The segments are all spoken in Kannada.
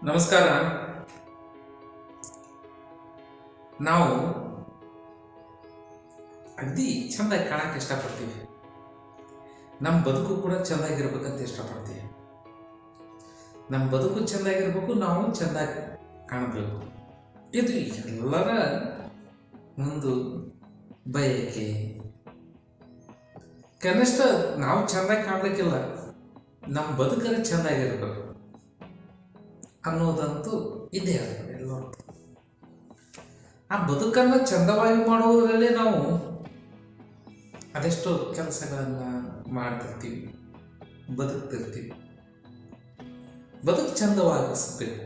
ನಮಸ್ಕಾರ. ನಾವು ಅಗದಿ ಚೆಂದಾಗಿ ಕಾಣಕ್ಕೆ ಇಷ್ಟಪಡ್ತೀವಿ. ನಮ್ಮ ಬದುಕು ಕೂಡ ಚೆಂದಾಗಿರ್ಬೇಕಂತ ಇಷ್ಟಪಡ್ತೀವಿ. ನಮ್ಮ ಬದುಕು ಚೆಂದಾಗಿರ್ಬೇಕು, ನಾವು ಚೆಂದಾಗಿ ಕಾಣಬೇಕು. ಇದು ಎಲ್ಲರ ಒಂದು ಬಯಕೆ. ಕನಿಷ್ಠ ನಾವು ಚೆಂದಾಗಿ ಕಾಣಲಿಕ್ಕಿಲ್ಲ, ನಮ್ಮ ಬದುಕಲ್ಲಿ ಚೆಂದಾಗಿರ್ಬೇಕು ಅನ್ನೋದಂತೂ ಇದೇ ಆಗ್ತದೆ ಎಲ್ಲರೂ. ಆ ಬದುಕನ್ನು ಚಂದವಾಗಿ ಮಾಡುವುದರಲ್ಲೇ ನಾವು ಅದೆಷ್ಟೋ ಕೆಲಸಗಳನ್ನು ಮಾಡ್ತಿರ್ತೀವಿ, ಬದುಕ್ತಿರ್ತೀವಿ. ಬದುಕು ಚಂದವಾಗಿಸಬೇಕು,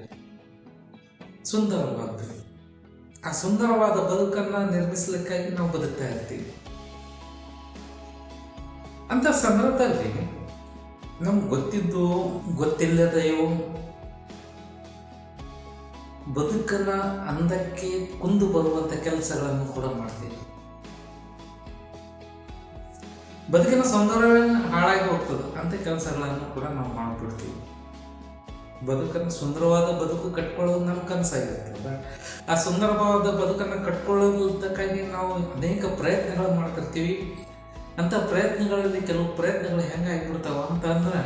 ಸುಂದರವಾಗಬೇಕು. ಆ ಸುಂದರವಾದ ಬದುಕನ್ನು ನಿರ್ಮಿಸಲಿಕ್ಕಾಗಿ ನಾವು ಬದುಕ್ತಾ ಇರ್ತೀವಿ. ಅಂತ ಸಂದರ್ಭದಲ್ಲಿ ನಮ್ಗೆ ಗೊತ್ತಿದ್ದು ಗೊತ್ತಿಲ್ಲದೆಯೋ ಬದುಕನ್ನ ಅಂದಕ್ಕೆ ಕುಂದು ಬರುವಂತ ಕೆಲಸಗಳನ್ನು ಕೂಡ ಮಾಡ್ತೀವಿ. ಬದುಕಿನ ಸೌಂದರ್ಯವನ್ನು ಹಾಳಾಗಿ ಹೋಗ್ತದೆ ಅಂತ ಕೆಲಸಗಳನ್ನು ಕೂಡ ನಾವು ಮಾಡಿಬಿಡ್ತೀವಿ. ಬದುಕನ್ನು ಸುಂದರವಾದ ಬದುಕು ಕಟ್ಕೊಳ್ಳೋದು ನಮ್ಮ ಕನಸಾಗಿರ್ತದೆ. ಆ ಸುಂದರವಾದ ಬದುಕನ್ನು ಕಟ್ಕೊಳ್ಳೋದಕ್ಕಾಗಿ ನಾವು ಅನೇಕ ಪ್ರಯತ್ನಗಳು ಮಾಡ್ತಿರ್ತೀವಿ. ಅಂತ ಪ್ರಯತ್ನಗಳಲ್ಲಿ ಕೆಲವು ಪ್ರಯತ್ನಗಳು ಹೆಂಗಾಗಿಬಿಡ್ತಾವ ಅಂತಂದ್ರೆ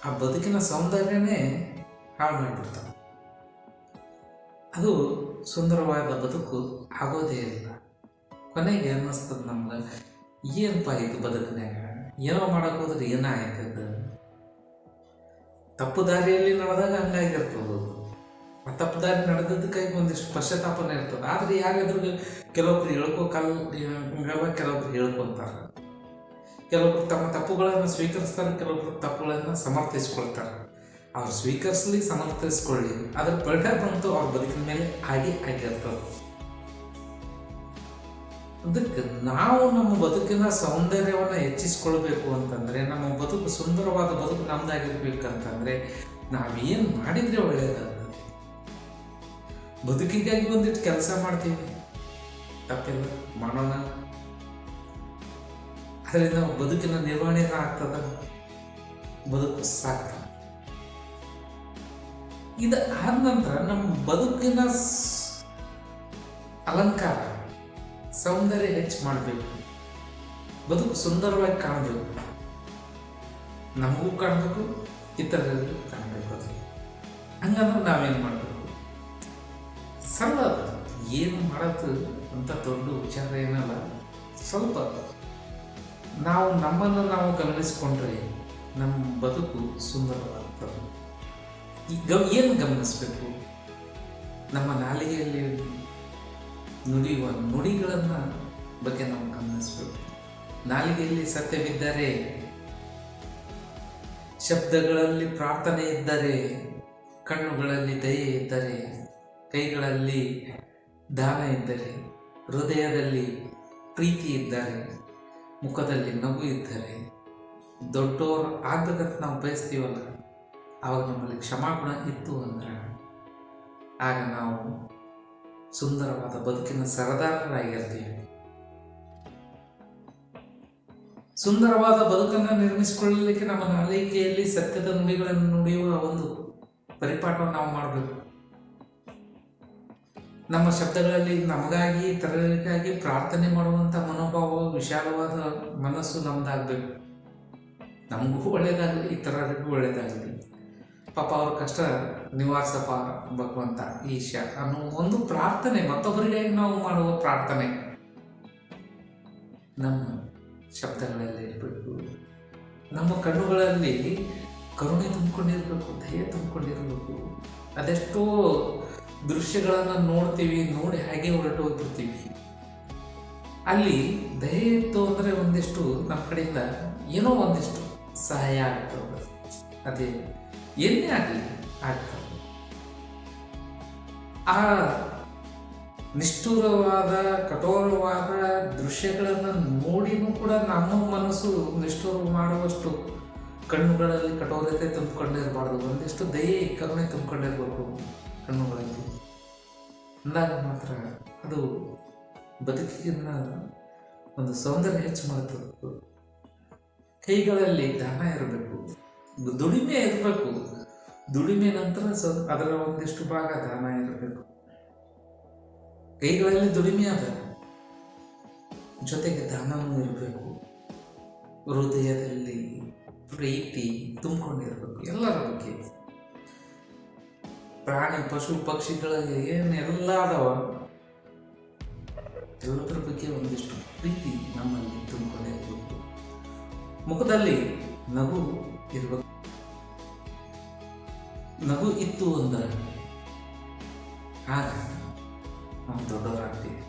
ಆ ಬದುಕಿನ ಸೌಂದರ್ಯನೇ ಹಾಳು ಮಾಡಿಬಿಡ್ತಾವೆ. ಅದು ಸುಂದರವಾದ ಬದುಕು ಆಗೋದೇ ಇಲ್ಲ. ಕೊನೆಗೆ ಅನ್ನಿಸ್ತದೆ ನಮ್ಗೆ, ಏನಪ್ಪ ಇದು ಬದುಕಿನಾಗ, ಏನೋ ಮಾಡಕ್ಕೆ ಹೋದ್ರೆ ಏನಾಯ್ತದ. ತಪ್ಪು ದಾರಿಯಲ್ಲಿ ನಡೆದಾಗ ಹಂಗಾಗಿರ್ತದೆ. ಆ ತಪ್ಪು ದಾರಿ ನಡೆದದಕ್ಕಾಗಿ ಒಂದಿಷ್ಟು ಪಶ್ಚಾತ್ತಾಪನೆ ಇರ್ತದೆ. ಆದರೆ ಯಾರಾದ್ರೂ ಕೆಲವೊಬ್ರು ಹೇಳ್ಕೋಕಲ್ಲ, ಕೆಲವೊಬ್ರು ಹೇಳ್ಕೊಂತಾರೆ. ಕೆಲವೊಬ್ರು ತಮ್ಮ ತಪ್ಪುಗಳನ್ನು ಸ್ವೀಕರಿಸ್ತಾರೆ, ಕೆಲವೊಬ್ರು ತಪ್ಪುಗಳನ್ನು ಸಮರ್ಥಿಸ್ಕೊಳ್ತಾರೆ. ಅವ್ರು ಸ್ವೀಕರಿಸಲಿ, ಸಮರ್ಥಿಸ್ಕೊಳ್ಳಿ, ಅದರ ಪರಿಣಾಮ ಅಂತೂ ಅವ್ರ ಬದುಕಿನ ಮೇಲೆ ಆಗಿರ್ತದೆ. ಅದಕ್ಕೆ ನಾವು ನಮ್ಮ ಬದುಕಿನ ಸೌಂದರ್ಯವನ್ನು ಹೆಚ್ಚಿಸ್ಕೊಳ್ಬೇಕು ಅಂತಂದರೆ, ನಮ್ಮ ಬದುಕು ಸುಂದರವಾದ ಬದುಕು ನಮ್ದಾಗಿರ್ಬೇಕಂತಂದರೆ ನಾವೇನು ಮಾಡಿದರೆ ಒಳ್ಳೆಯದಾಗ್ತದೆ. ಬದುಕಿಗಾಗಿ ಒಂದಿಟ್ಟು ಕೆಲಸ ಮಾಡ್ತೀವಿ, ತಪ್ಪಿಲ್ಲ, ಮಾಡೋಣ. ಅದರಿಂದ ಬದುಕಿನ ನಿರ್ವಹಣೆ ಆಗ್ತದ, ಬದುಕು ಸಾಕ್ತದೆ. ಇದು ಆದ ನಂತರ ನಮ್ಮ ಬದುಕಿನ ಅಲಂಕಾರ ಸೌಂದರ್ಯ ಹೆಚ್ಚು ಮಾಡಬೇಕು. ಬದುಕು ಸುಂದರವಾಗಿ ಕಾಣಬೇಕು, ನಮಗೂ ಕಾಣಬೇಕು, ಇತರರಿಗೂ ಕಾಣಬೇಕು. ಅದು ಹಂಗಂದ್ರೆ ನಾವೇನು ಮಾಡಬೇಕು? ಸರಳ, ಏನು ಮಾಡೋದು ಅಂತ ದೊಡ್ಡ ವಿಚಾರ ಏನಲ್ಲ. ಸ್ವಲ್ಪ ನಾವು ನಮ್ಮನ್ನು ನಾವು ಗಮನಿಸ್ಕೊಂಡ್ರೆ ನಮ್ಮ ಬದುಕು ಸುಂದರವಾಗ್ತದೆ. ಈಗ ಏನು ಗಮನಿಸಬೇಕು? ನಮ್ಮ ನಾಲಿಗೆಯಲ್ಲಿ ನುಡಿಯುವ ನುಡಿಗಳನ್ನು ಬಗ್ಗೆ ನಾವು ಗಮನಿಸಬೇಕು. ನಾಲಿಗೆಯಲ್ಲಿ ಸತ್ಯವಿದ್ದರೆ, ಶಬ್ದಗಳಲ್ಲಿ ಪ್ರಾರ್ಥನೆ ಇದ್ದರೆ, ಕಣ್ಣುಗಳಲ್ಲಿ ದಯೆ ಇದ್ದರೆ, ಕೈಗಳಲ್ಲಿ ದಾನ ಇದ್ದರೆ, ಹೃದಯದಲ್ಲಿ ಪ್ರೀತಿ ಇದ್ದರೆ, ಮುಖದಲ್ಲಿ ನಗು ಇದ್ದರೆ, ದೊಡ್ಡವರು ಆಗ್ಬೇಕಂತ ನಾವು ಬಯಸ್ತೀವಲ್ಲ, ಆವಾಗ ನಮ್ಮಲ್ಲಿ ಕ್ಷಮಾಗುಣ ಇತ್ತು ಅಂದ್ರೆ ಆಗ ನಾವು ಸುಂದರವಾದ ಬದುಕಿನ ಸರದಾರರಾಗಿರ್ತೀವಿ. ಸುಂದರವಾದ ಬದುಕನ್ನು ನಿರ್ಮಿಸಿಕೊಳ್ಳಲಿಕ್ಕೆ ನಮ್ಮ ನಾಲಿಗೆಯಲ್ಲಿ ಸತ್ಯದ ನುಡಿಗಳನ್ನು ನುಡಿಯುವ ಒಂದು ಪರಿಪಾಠವನ್ನು ನಾವು ಮಾಡಬೇಕು. ನಮ್ಮ ಶಬ್ದಗಳಲ್ಲಿ ನಮಗಾಗಿ, ಇತರರಿಗಾಗಿ ಪ್ರಾರ್ಥನೆ ಮಾಡುವಂಥ ಮನೋಭಾವ, ವಿಶಾಲವಾದ ಮನಸ್ಸು ನಮ್ದಾಗಬೇಕು. ನಮಗೂ ಒಳ್ಳೆಯದಾಗಲಿ, ಇತರರಿಗೂ ಒಳ್ಳೆಯದಾಗಲಿ. ಪಾಪ ಅವ್ರ ಕಷ್ಟ ನಿವಾರಿಸಪ್ಪ ಭಗವಂತ ಈಶ ಅನ್ನೋ ಒಂದು ಪ್ರಾರ್ಥನೆ, ಮತ್ತೊಬ್ಬರಿಗಾಗಿ ನಾವು ಮಾಡುವ ಪ್ರಾರ್ಥನೆ ನಮ್ಮ ಶಬ್ದಗಳಲ್ಲಿ ಇರಬೇಕು. ನಮ್ಮ ಕಣ್ಣುಗಳಲ್ಲಿ ಕರುಣೆ ತುಂಬಿಕೊಂಡಿರ್ಬೇಕು, ದಯೆ ತುಂಬಿಕೊಂಡಿರ್ಬೇಕು. ಅದೆಷ್ಟೋ ದೃಶ್ಯಗಳನ್ನು ನೋಡ್ತೀವಿ, ನೋಡಿ ಹಾಗೆ ಹೊರಟು ಹೋಗ್ಬಿಡ್ತೀವಿ. ಅಲ್ಲಿ ದಯೆ ಇತ್ತು ಅಂದರೆ ಒಂದಿಷ್ಟು ನಮ್ಮ ಕಡೆಯಿಂದ ಏನೋ ಒಂದಿಷ್ಟು ಸಹಾಯ ಆಗ್ತದೆ. ಅದೇ ಏನೇ ಆಗಲಿ ಆಗ್ತದೆ. ಆ ನಿಷ್ಠುರವಾದ, ಕಠೋರವಾದ ದೃಶ್ಯಗಳನ್ನು ನೋಡಿನೂ ಕೂಡ ನಮ್ಮ ಮನಸ್ಸು ನಿಷ್ಠುರ ಮಾಡುವಷ್ಟು ಕಣ್ಣುಗಳಲ್ಲಿ ಕಠೋರತೆ ತುಂಬಿಕೊಂಡಿರಬಾರ್ದು. ಒಂದಿಷ್ಟು ದಯೆ, ಕರುಣೆ ತುಂಬಿಕೊಂಡಿರ್ಬೇಕು ಕಣ್ಣುಗಳಲ್ಲಿ. ಅಂದಾಗ ಮಾತ್ರ ಅದು ಬದುಕಿನ ಒಂದು ಸೌಂದರ್ಯ ಹೆಚ್ಚು ಮಾಡುತ್ತದೆ. ಕೈಗಳಲ್ಲಿ ದಾನ ಇರಬೇಕು, ದುಡಿಮೆ ಇರಬೇಕು. ದುಡಿಮೆ ನಂತರ ಅದರ ಒಂದಿಷ್ಟು ಭಾಗ ದಾನ ಇರಬೇಕು. ಕೈಗಳಲ್ಲಿ ದುಡಿಮೆ ಅದ, ಜೊತೆಗೆ ದಾನವೂ ಇರಬೇಕು. ಹೃದಯದಲ್ಲಿ ಪ್ರೀತಿ ತುಂಬಿಕೊಂಡಿರ್ಬೇಕು ಎಲ್ಲರ ಬಗ್ಗೆ. ಪ್ರಾಣಿ ಪಶು ಪಕ್ಷಿಗಳಿಗೆ ಏನೆಲ್ಲ ಅದಾವ ಎಲ್ಲರ ಬಗ್ಗೆ ಒಂದಿಷ್ಟು ಪ್ರೀತಿ ನಮ್ಮಲ್ಲಿ ತುಂಬಿಕೊಂಡಿರ್ಬೇಕು. ಮುಖದಲ್ಲಿ ನಗು ಇರಬೇಕು. ನಗು ಇತ್ತು ಅಂದ್ರೆ ಆಗ ನಾವು ದೊಡ್ಡವರಾಗ್ತೀವಿ.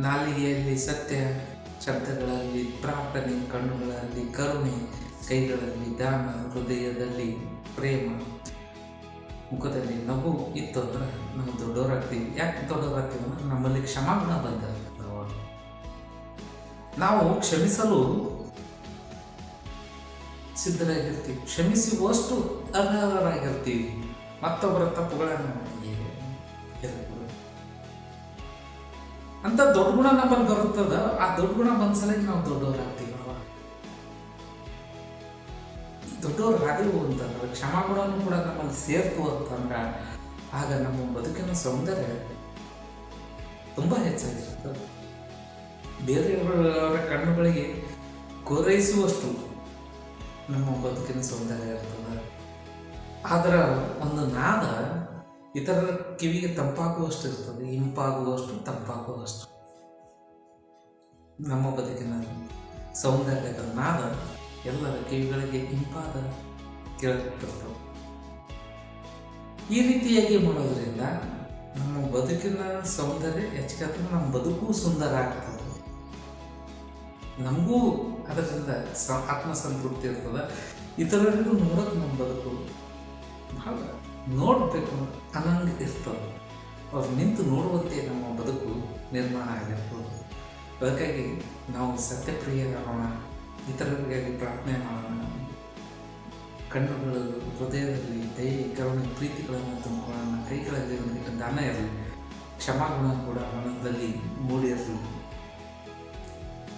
ನಾಲಿಗೆಯಲ್ಲಿ ಸತ್ಯ, ಶಬ್ದಗಳಲ್ಲಿ ಪ್ರಾರ್ಥನೆ, ಕಣ್ಣುಗಳಲ್ಲಿ ಕರುಣೆ, ಕೈಗಳಲ್ಲಿ ದಾನ, ಹೃದಯದಲ್ಲಿ ಪ್ರೇಮ, ಮುಖದಲ್ಲಿ ನಗು ಇತ್ತು ಅಂದ್ರೆ ನಾವು ದೊಡ್ಡವರಾಗ್ತೀವಿ. ಯಾಕೆ ದೊಡ್ಡವರಾಗ್ತೀವಿ ಅಂದ್ರೆ ನಮ್ಮಲ್ಲಿ ಕ್ಷಮಾಗುಣ ಬಂದ ನಾವು ಕ್ಷಮಿಸಲು ಸಿದ್ಧರಾಗಿರ್ತೀವಿ. ಕ್ಷಮಿಸುವಷ್ಟು ಅರ್ಹರಾಗಿರ್ತೀವಿ. ಮತ್ತೊಬ್ಬರ ತಪ್ಪುಗಳನ್ನು ಅಂತ ದೊಡ್ಡ ಗುಣ ನಮ್ಮಲ್ಲಿ ಬರುತ್ತದ. ಆ ದೊಡ್ಡ ಗುಣ ಬಂದ್ಸಲಕ್ಕೆ ನಾವು ದೊಡ್ಡವರಾಗ್ತೀವಿ. ದೊಡ್ಡವರಾದೆವು ಅಂತಂದ್ರೆ ಕ್ಷಮಾಗುಣನೂ ಕೂಡ ನಮ್ಮಲ್ಲಿ ಸೇರ್ತು ಅಂತಂದ್ರೆ ಆಗ ನಮ್ಮ ಬದುಕಿನ ಸೌಂದರ್ಯ ತುಂಬ ಹೆಚ್ಚಾಗಿರ್ತದೆ. ಬೇರೆಯವರ ಕಣ್ಣುಗಳಿಗೆ ಕೋರೈಸುವಷ್ಟು ನಮ್ಮ ಬದುಕಿನ ಸೌಂದರ್ಯ ಇರ್ತದೆ. ಅದರ ಒಂದು ನಾದ ಇತರರ ಕಿವಿಗೆ ತಂಪಾಗುವಷ್ಟು ಇರ್ತದೆ, ಇಂಪಾಗುವಷ್ಟು, ತಂಪಾಗುವಷ್ಟು. ನಮ್ಮ ಬದುಕಿನ ಸೌಂದರ್ಯದ ನಾದ ಎಲ್ಲರ ಕಿವಿಗಳಿಗೆ ಇಂಪಾದ ಕೇಳುತ್ತಿರ್ತವೆ. ಈ ರೀತಿಯಾಗಿ ಮಾಡೋದ್ರಿಂದ ನಮ್ಮ ಬದುಕಿನ ಸೌಂದರ್ಯ ಹೆಚ್ಚಾಗ್ತದೆ, ನಮ್ಮ ಬದುಕು ಸುಂದರ ಆಗ್ತದೆ. ನಮಗೂ ಅದರಿಂದ ಆತ್ಮಸಂತೃಪ್ತಿ ಇರ್ತದೆ. ಇತರರಿಗೂ ನೋಡೋಕೆ ನಮ್ಮ ಬದುಕು ಭಾಳ ನೋಡಬೇಕು ಅನ್ನಂಗೆ ಇರ್ತದೆ. ಅವ್ರು ನಿಂತು ನೋಡುವಂತೆ ನಮ್ಮ ಬದುಕು ನಿರ್ಮಾಣ ಆಗಿರ್ತದೆ. ಅದಕ್ಕಾಗಿ ನಾವು ಸತ್ಯಪ್ರಿಯರಾಗೋಣ, ಇತರರಿಗಾಗಿ ಪ್ರಾರ್ಥನೆ ಮಾಡೋಣ. ಕಣ್ಣುಗಳು ಹೃದಯದಲ್ಲಿ ದಯೆ, ಕರುಣೆ, ಪ್ರೀತಿಗಳನ್ನು ತುಂಬಿಕೊಳ್ಳೋಣ. ಕೈಗಳಲ್ಲಿ ಒಂದಿಟ್ಟು ದಾನ ಇರಲಿ, ಕ್ಷಮಾಗುಣ ಕೂಡ ಮನದಲ್ಲಿ ಮೂಡಿರಲಿ.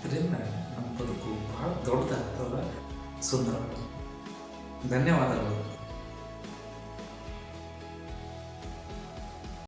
ಇದರಿಂದ ನಮ್ಮ ಬದುಕು ಬಹಳ ದೊಡ್ಡದಾಗ್ತದೆ, ಸುಂದರ. ಧನ್ಯವಾದಗಳು.